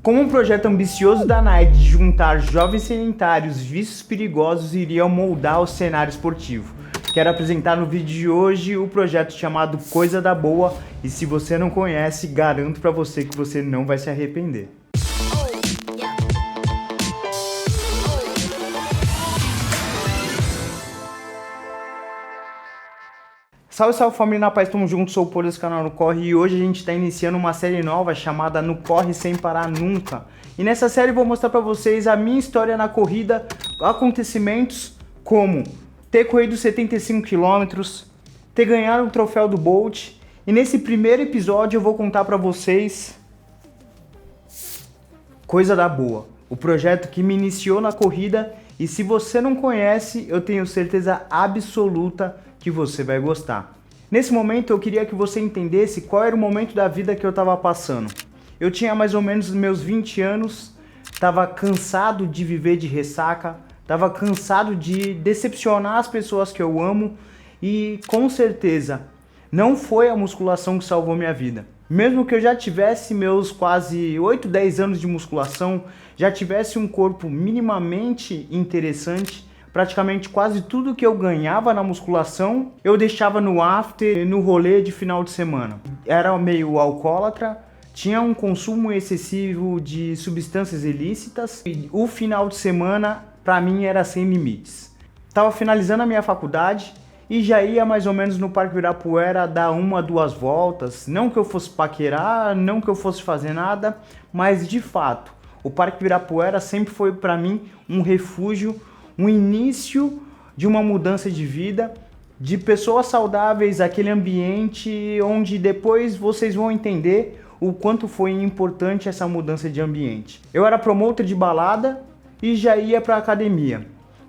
Como um projeto ambicioso da Nike de juntar jovens sedentários, vícios perigosos iria moldar o cenário esportivo. Quero apresentar no vídeo de hoje o projeto chamado Coisa da Boa, e se você não conhece, garanto pra você que você não vai se arrepender. Salve, salve família, na paz, tamo junto, sou o Pô desse canal No Corre e hoje a gente tá iniciando uma série nova chamada No Corre Sem Parar Nunca. E nessa série eu vou mostrar pra vocês a minha história na corrida, acontecimentos como ter corrido 75 km, ter ganhado o troféu do Bolt. E nesse primeiro episódio eu vou contar pra vocês Coisa da Boa, o projeto que me iniciou na corrida, e se você não conhece, eu tenho certeza absoluta que você vai gostar. Nesse momento eu queria que você entendesse qual era o momento da vida que eu estava passando. Eu tinha mais ou menos meus 20 anos, estava cansado de viver de ressaca, estava cansado de decepcionar as pessoas que eu amo e com certeza não foi a musculação que salvou minha vida. Mesmo que eu já tivesse meus quase 8, 10 anos de musculação, já tivesse um corpo minimamente interessante, praticamente quase tudo que eu ganhava na musculação, eu deixava no after, no rolê de final de semana. Era meio alcoólatra, tinha um consumo excessivo de substâncias ilícitas e o final de semana, pra mim, era sem limites. Tava finalizando a minha faculdade e já ia mais ou menos no Parque Ibirapuera dar 1, 2 voltas. Não que eu fosse paquerar, não que eu fosse fazer nada, mas de fato, o Parque Ibirapuera sempre foi pra mim um refúgio, um início de uma mudança de vida, de pessoas saudáveis, aquele ambiente onde depois vocês vão entender o quanto foi importante essa mudança de ambiente. Eu era promotor de balada e já ia para a academia.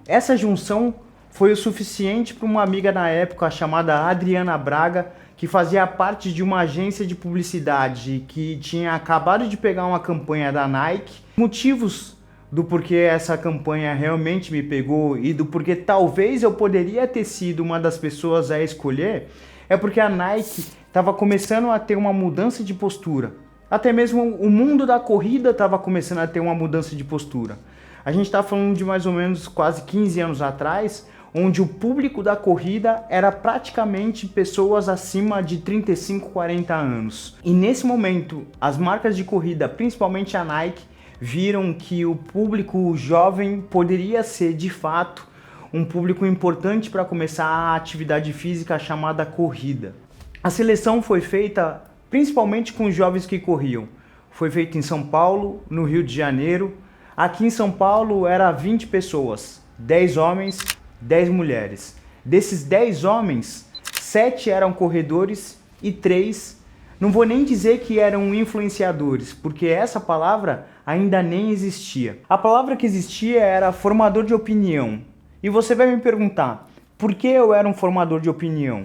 Essa junção foi o suficiente para uma amiga na época chamada Adriana Braga, que fazia parte de uma agência de publicidade que tinha acabado de pegar uma campanha da Nike. Motivos do porquê essa campanha realmente me pegou e do porquê talvez eu poderia ter sido uma das pessoas a escolher, é porque a Nike estava começando a ter uma mudança de postura. Até mesmo o mundo da corrida estava começando a ter uma mudança de postura. A gente está falando de mais ou menos quase 15 anos atrás, onde o público da corrida era praticamente pessoas acima de 35, 40 anos. E nesse momento, as marcas de corrida, principalmente a Nike, viram que o público jovem poderia ser, de fato, um público importante para começar a atividade física chamada corrida. A seleção foi feita principalmente com os jovens que corriam. Foi feita em São Paulo, no Rio de Janeiro. Aqui em São Paulo era 20 pessoas, 10 homens, 10 mulheres. Desses 10 homens, 7 eram corredores e 3, não vou nem dizer que eram influenciadores, porque essa palavra ainda nem existia. A palavra que existia era formador de opinião. E você vai me perguntar, por que eu era um formador de opinião?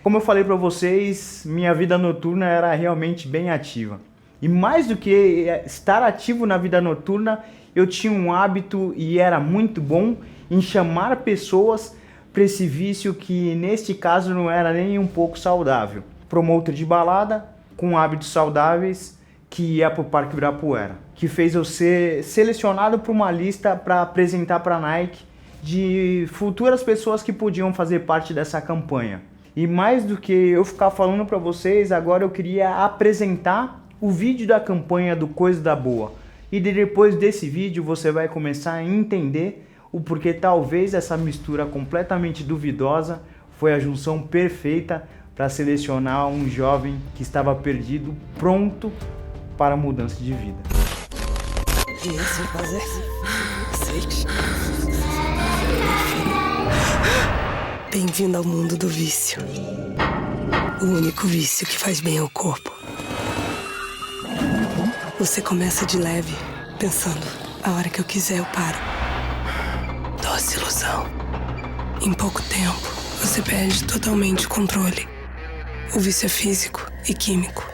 Como eu falei para vocês, minha vida noturna era realmente bem ativa. E mais do que estar ativo na vida noturna, eu tinha um hábito, e era muito bom, em chamar pessoas para esse vício que neste caso não era nem um pouco saudável. Promotor de balada com hábitos saudáveis que ia para o Parque Ibirapuera, que fez eu ser selecionado para uma lista para apresentar para a Nike de futuras pessoas que podiam fazer parte dessa campanha. E mais do que eu ficar falando para vocês, agora eu queria apresentar o vídeo da campanha do Coisa da Boa. E depois desse vídeo você vai começar a entender o porquê talvez essa mistura completamente duvidosa foi a junção perfeita para selecionar um jovem que estava perdido, pronto para a mudança de vida. Bem-vindo ao mundo do vício. O único vício que faz bem ao corpo. Você começa de leve, pensando, a hora que eu quiser eu paro. Doce ilusão. Em pouco tempo, você perde totalmente o controle. O vício é físico e químico.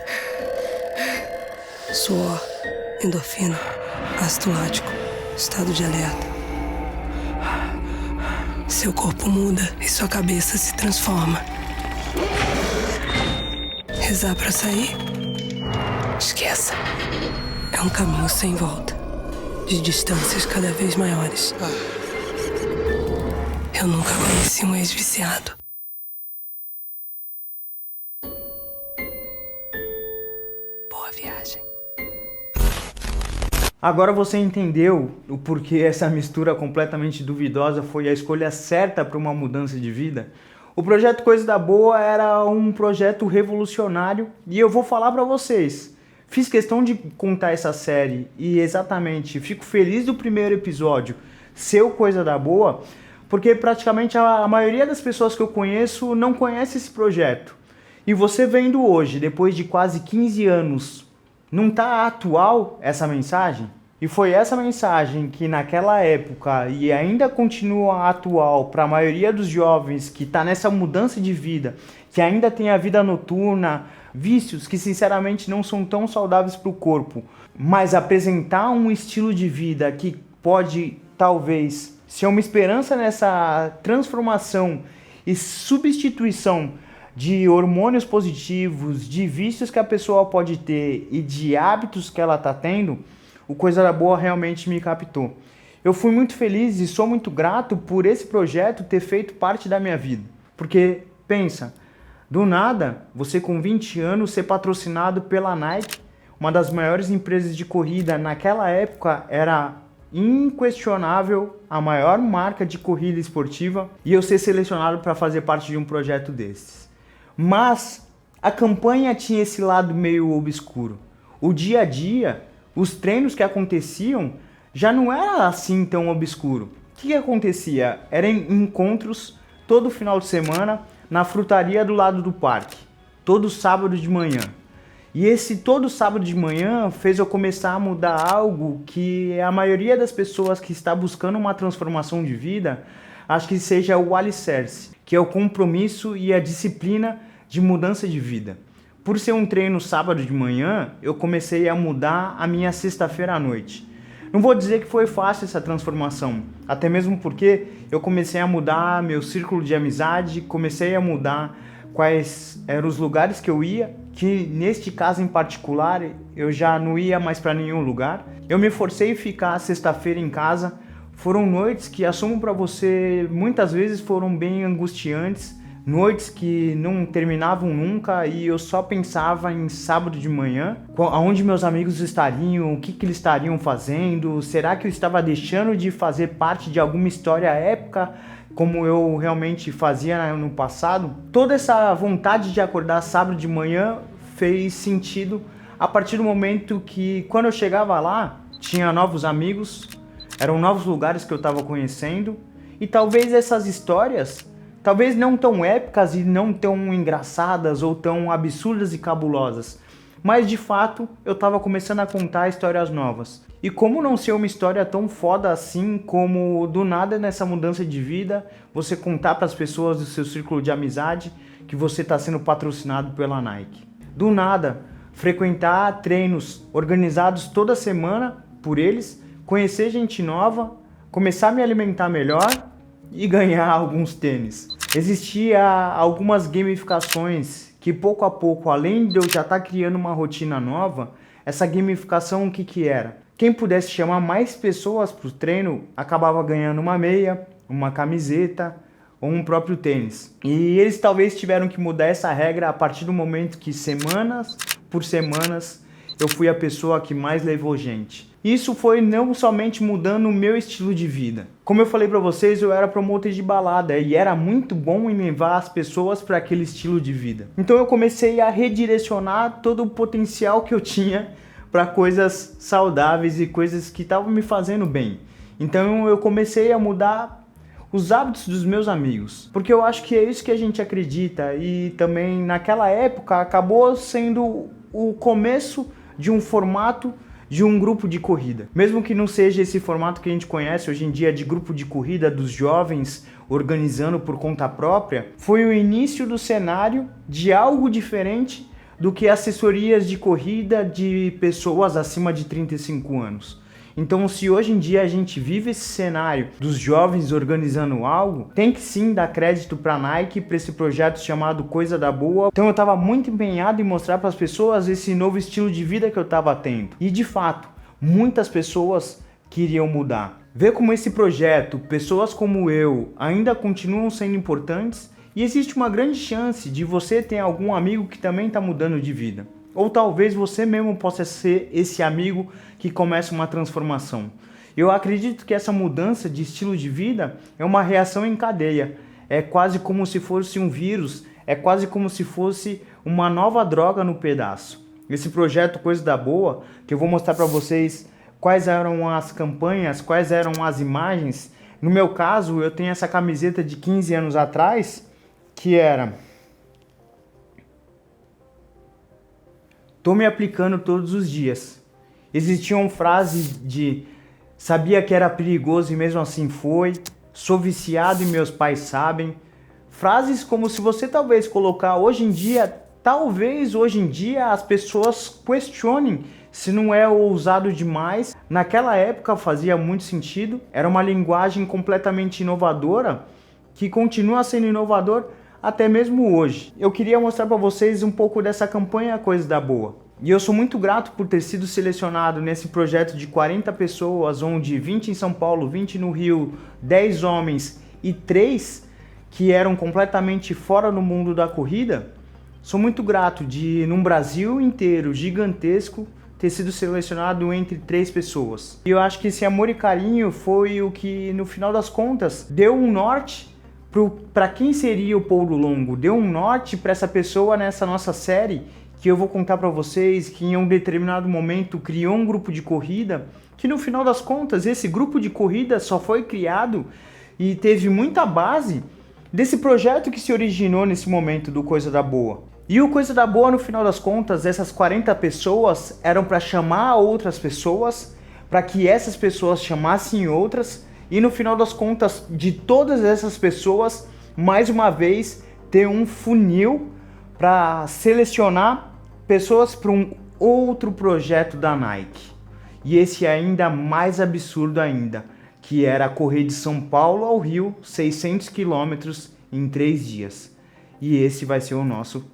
Suor, endorfina, ácido lático, estado de alerta. Seu corpo muda e sua cabeça se transforma. Rezar pra sair? Esqueça. É um caminho sem volta, de distâncias cada vez maiores. Eu nunca conheci um ex-viciado. Boa viagem. Agora você entendeu o porquê essa mistura completamente duvidosa foi a escolha certa para uma mudança de vida? O projeto Coisa da Boa era um projeto revolucionário e eu vou falar para vocês. Fiz questão de contar essa série e exatamente fico feliz do primeiro episódio ser o Coisa da Boa, porque praticamente a maioria das pessoas que eu conheço não conhece esse projeto. E você vendo hoje, depois de quase 15 anos, não está atual essa mensagem? E foi essa mensagem que naquela época e ainda continua atual para a maioria dos jovens que está nessa mudança de vida, que ainda tem a vida noturna, vícios que sinceramente não são tão saudáveis para o corpo, mas apresentar um estilo de vida que pode talvez ser uma esperança nessa transformação e substituição de hormônios positivos, de vícios que a pessoa pode ter e de hábitos que ela está tendo, o Coisa da Boa realmente me captou. Eu fui muito feliz e sou muito grato por esse projeto ter feito parte da minha vida. Porque, pensa, do nada, você com 20 anos ser patrocinado pela Nike, uma das maiores empresas de corrida naquela época, era inquestionável a maior marca de corrida esportiva, e eu ser selecionado para fazer parte de um projeto desses. Mas a campanha tinha esse lado meio obscuro. O dia a dia, os treinos que aconteciam, já não era assim tão obscuro. O que acontecia? Eram encontros todo final de semana na frutaria do lado do parque, todo sábado de manhã. E esse todo sábado de manhã fez eu começar a mudar algo que a maioria das pessoas que está buscando uma transformação de vida, acho que seja o alicerce, que é o compromisso e a disciplina de mudança de vida. Por ser um treino sábado de manhã, eu comecei a mudar a minha sexta-feira à noite. Não vou dizer que foi fácil essa transformação, até mesmo porque eu comecei a mudar meu círculo de amizade, comecei a mudar quais eram os lugares que eu ia, que neste caso em particular eu já não ia mais para nenhum lugar. Eu me forcei a ficar sexta-feira em casa. Foram noites que, assumo para você, muitas vezes foram bem angustiantes, noites que não terminavam nunca e eu só pensava em sábado de manhã, aonde meus amigos estariam, o que eles estariam fazendo, será que eu estava deixando de fazer parte de alguma história épica como eu realmente fazia no passado? Toda essa vontade de acordar sábado de manhã fez sentido a partir do momento que, quando eu chegava lá, tinha novos amigos, eram novos lugares que eu estava conhecendo e talvez essas histórias, talvez não tão épicas e não tão engraçadas ou tão absurdas e cabulosas, mas de fato eu estava começando a contar histórias novas. E como não ser uma história tão foda assim, como do nada nessa mudança de vida, você contar para as pessoas do seu círculo de amizade que você está sendo patrocinado pela Nike. Do nada, frequentar treinos organizados toda semana por eles, conhecer gente nova, começar a me alimentar melhor e ganhar alguns tênis. Existia algumas gamificações que pouco a pouco, além de eu já estar criando uma rotina nova, essa gamificação o que era? Quem pudesse chamar mais pessoas para o treino acabava ganhando uma meia, uma camiseta ou um próprio tênis. E eles talvez tiveram que mudar essa regra a partir do momento que semanas por semanas eu fui a pessoa que mais levou gente. Isso foi não somente mudando o meu estilo de vida. Como eu falei para vocês, eu era promotor de balada e era muito bom em levar as pessoas para aquele estilo de vida. Então eu comecei a redirecionar todo o potencial que eu tinha para coisas saudáveis e coisas que estavam me fazendo bem. Então eu comecei a mudar os hábitos dos meus amigos, porque eu acho que é isso que a gente acredita, e também naquela época acabou sendo o começo de um formato de um grupo de corrida. Mesmo que não seja esse formato que a gente conhece hoje em dia de grupo de corrida dos jovens organizando por conta própria, foi o início do cenário de algo diferente do que assessorias de corrida de pessoas acima de 35 anos. Então, se hoje em dia a gente vive esse cenário dos jovens organizando algo, tem que sim dar crédito para a Nike, para esse projeto chamado Coisa da Boa. Então eu estava muito empenhado em mostrar para as pessoas esse novo estilo de vida que eu estava tendo. E de fato, muitas pessoas queriam mudar. Ver como esse projeto, pessoas como eu, ainda continuam sendo importantes, e existe uma grande chance de você ter algum amigo que também está mudando de vida. Ou talvez você mesmo possa ser esse amigo que começa uma transformação. Eu acredito que essa mudança de estilo de vida é uma reação em cadeia. É quase como se fosse um vírus, é quase como se fosse uma nova droga no pedaço. Esse projeto Coisa da Boa, que eu vou mostrar para vocês quais eram as campanhas, quais eram as imagens. No meu caso, eu tenho essa camiseta de 15 anos atrás, que era: tô me aplicando todos os dias. Existiam frases de sabia que era perigoso e mesmo assim foi, sou viciado e meus pais sabem. Frases como se você talvez colocar hoje em dia, talvez hoje em dia as pessoas questionem se não é ousado demais. Naquela época fazia muito sentido, era uma linguagem completamente inovadora, que continua sendo inovador até mesmo hoje. Eu queria mostrar para vocês um pouco dessa campanha Coisa da Boa. E eu sou muito grato por ter sido selecionado nesse projeto de 40 pessoas, onde 20 em São Paulo, 20 no Rio, 10 homens e 3 que eram completamente fora do mundo da corrida. Sou muito grato de, num Brasil inteiro gigantesco, ter sido selecionado entre 3 pessoas. E eu acho que esse amor e carinho foi o que, no final das contas, deu um norte para quem seria o Paulo Longo, deu um norte para essa pessoa nessa nossa série, que eu vou contar para vocês, que em um determinado momento criou um grupo de corrida, que no final das contas esse grupo de corrida só foi criado e teve muita base desse projeto que se originou nesse momento do Coisa da Boa. E o Coisa da Boa, no final das contas, essas 40 pessoas eram para chamar outras pessoas, para que essas pessoas chamassem outras, e no final das contas, de todas essas pessoas, mais uma vez, ter um funil para selecionar pessoas para um outro projeto da Nike. E esse é ainda mais absurdo ainda, que era correr de São Paulo ao Rio, 600 quilômetros em 3 dias. E esse vai ser o nosso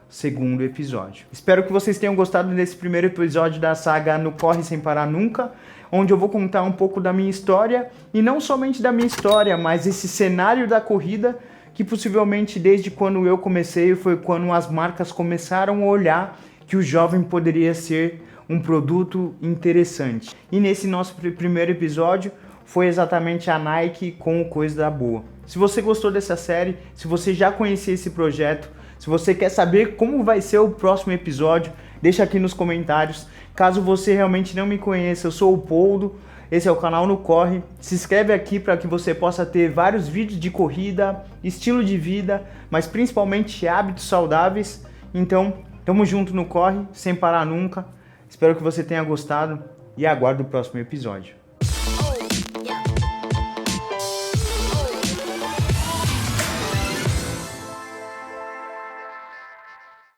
segundo episódio. Espero que vocês tenham gostado desse primeiro episódio da saga No Corre Sem Parar Nunca, onde eu vou contar um pouco da minha história, e não somente da minha história, mas esse cenário da corrida, que possivelmente desde quando eu comecei foi quando as marcas começaram a olhar que o jovem poderia ser um produto interessante. E nesse nosso primeiro episódio foi exatamente a Nike com o Coisa da Boa. Se você gostou dessa série, se você já conhecia esse projeto, se você quer saber como vai ser o próximo episódio, deixa aqui nos comentários. Caso você realmente não me conheça, eu sou o Poldo, esse é o canal No Corre. Se inscreve aqui para que você possa ter vários vídeos de corrida, estilo de vida, mas principalmente hábitos saudáveis. Então, tamo junto no Corre, sem parar nunca. Espero que você tenha gostado e aguardo o próximo episódio.